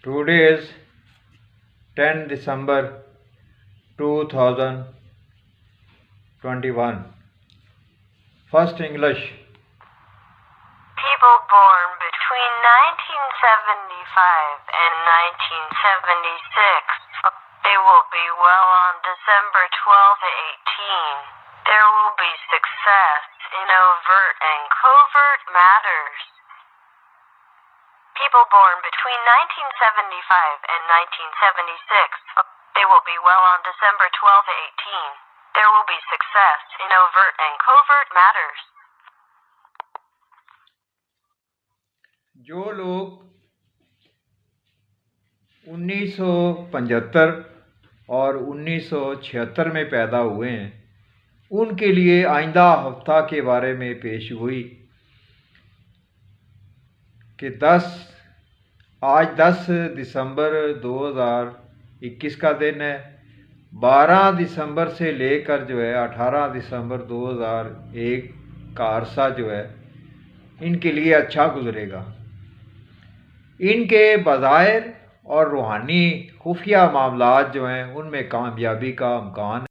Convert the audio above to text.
Today is 10 December 2021. First English. People born between 1975 and 1976. They will be well on December 12 to 18. There will be success in overt and covert matters. People born between 1975 and 1976. They will be well on December 12 to 18. There will be success in overt and covert matters. जो लोग 1975 और 1976 में पैदा हुए हैं उनके लिए आइंदा हफ्ता के बारे में पेश हुई कि आज 10 दिसंबर 2021 का दिन है। 12 दिसंबर से लेकर 18 दिसंबर 2001 का अरसा इनके लिए अच्छा गुजरेगा। इनके बज़ाहिर और रूहानी खुफिया मामलात उनमें कामयाबी का इम्कान